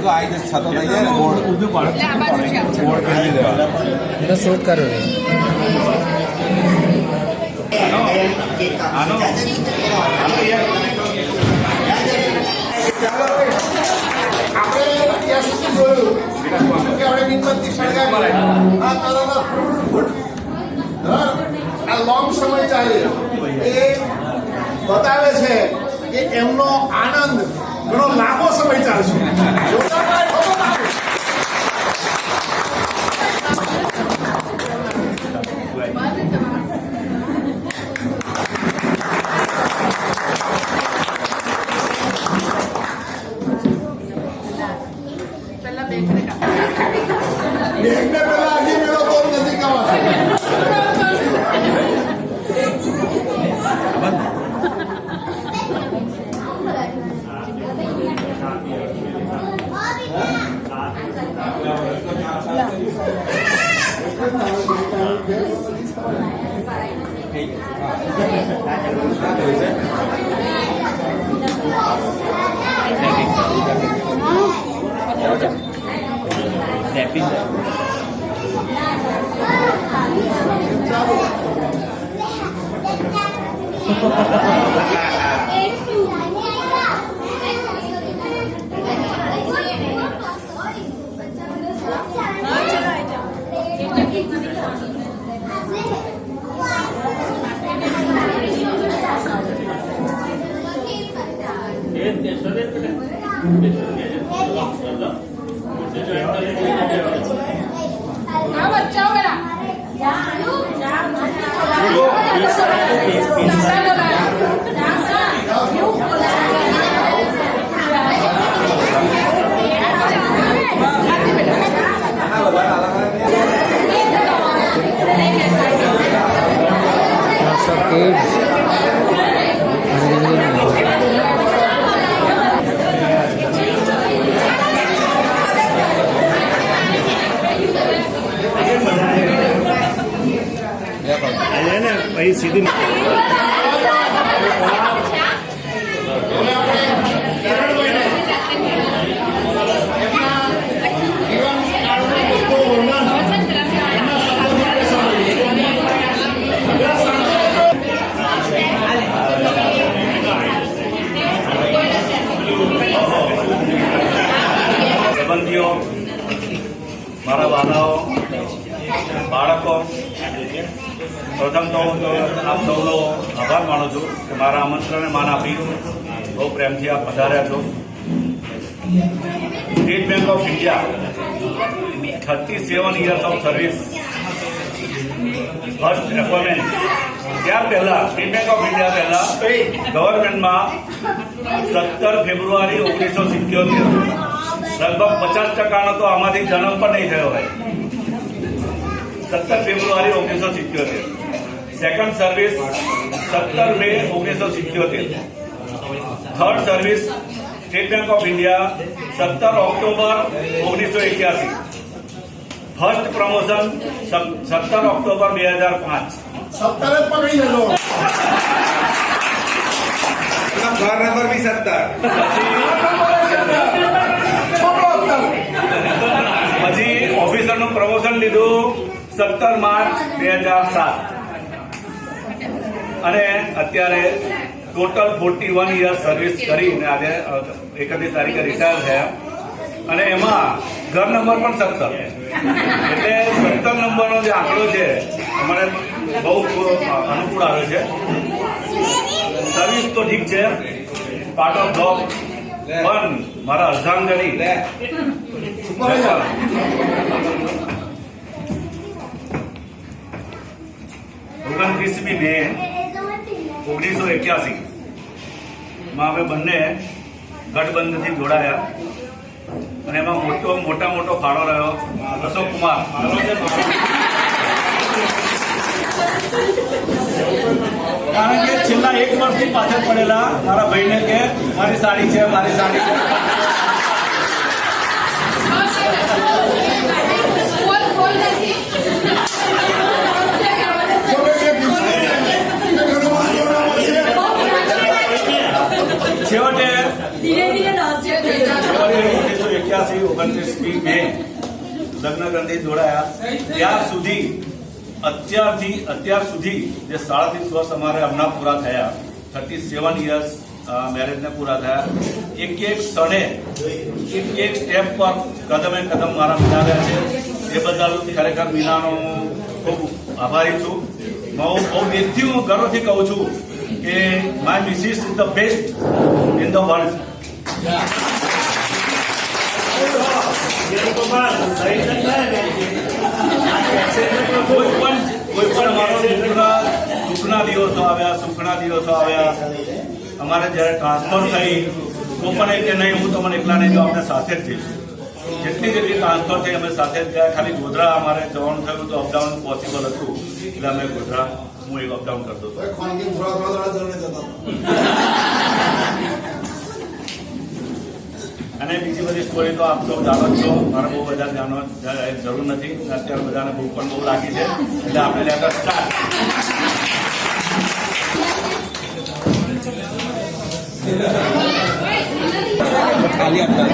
તો આ રીતે છતો થઈ જાય ને બોર્ડ ઊંધું પડે શૂટ કર્યો લોંગ સમય ચાલે એ બતાવે છે કે એમનો આનંદ ઘણો લાંબો સમય ચાલશે. સીધી સંબંધીઓ, મારા વાલાઓ, બાળકો, પ્રથમ તો હું આપ સૌનો આભાર માનું છું કે મારા આમંત્રણને માન આપી બહુ પ્રેમથી આપ પધાર્યા છો. State bank of India 37 years of service, first appointment. ત્યાર પહેલા સ્ટેટ બેંક ઓફ ઇન્ડિયા પહેલા ગવર્મેન્ટમાં 17 ફેબ્રુઆરી 1977 લગભગ 50% તો આમાંથી જન્મ પણ નહીં થયો હોય. 17 ફેબ્રુઆરી 1977. Second service 17 May 1977. Third service state bank of India 17 October 1981. First promotion 17 October 2005. 17 પકડી લેજો. ઘર નંબર બી 17. પછી ઓફિસરનું પ્રમોશન લીધું 17 માર્ચ 2007 અને અત્યારે ટોટલ 41 યર સર્વિસ કરીને આજે 31 તારીખે રિટાયર થયા અને એમાં ઘર નંબર પણ 17 એટલે 17 નંબરનો જે આંકડો છે અમારે બહુ અનુકૂળ આવે છે. સર્વિસ તો ઠીક છે, પાર્ટ ઓફ જોબ, પણ મારા અર્ધાંગની 29મી મે 1981 માં અમે બંને ગઠબંધનથી જોડાયા અને એમાં મોટો ફાળો રહ્યો અશોક કુમાર. કારણ કે છેલ્લા 1 વર્ષથી પાછળ પડેલા મારા ભાઈને કે મારી સાડી છે. લગ્ન ગ્રંથિ જોડાયા અત્યાર સુધી જે 37 વર્ષ અમારે હમણાં પૂરા થયા, 37 યર્સ મેરેજને પૂરા થયા, એક ક્ષણે એક સ્ટેપ પર કદમે કદમ મારા મિલાવ્યા છે. એ બદલ ખરેખર મીનાનો ખૂબ આભારી છું. બહુ દિલથી હું ગર્વથી કહું છું કે my missus is the best in the world. કોઈ પણ મારો દુઃખના દિવસો આવ્યા, સુખના દિવસો આવ્યા, અમારે જયારે ટ્રાન્સફર થઈ તો પણ એ કે નહીં હું તમને એકલા નહીં જાઉં, આપણે સાથે જ જઈશું. જેટલી ટ્રાન્સફર થઈ અમે સાથે જ ગયા. ખાલી ગોધરા અમારે જવાનું થયું તો અપડાઉન પોસિબલ હતું એટલે અમે ગોધરા હું એક અપડાઉન કરતો હતો. અને બીજી બધી સ્ટોરી તો આપ સૌ જાણો જ છો, મારે બહુ બધા જાણવા જરૂર નથી. અત્યારે બધાને ભૂખ પણ બહુ લાગી છે એટલે આપણે લેટર સ્ટાર્ટ. ખાલી આપતા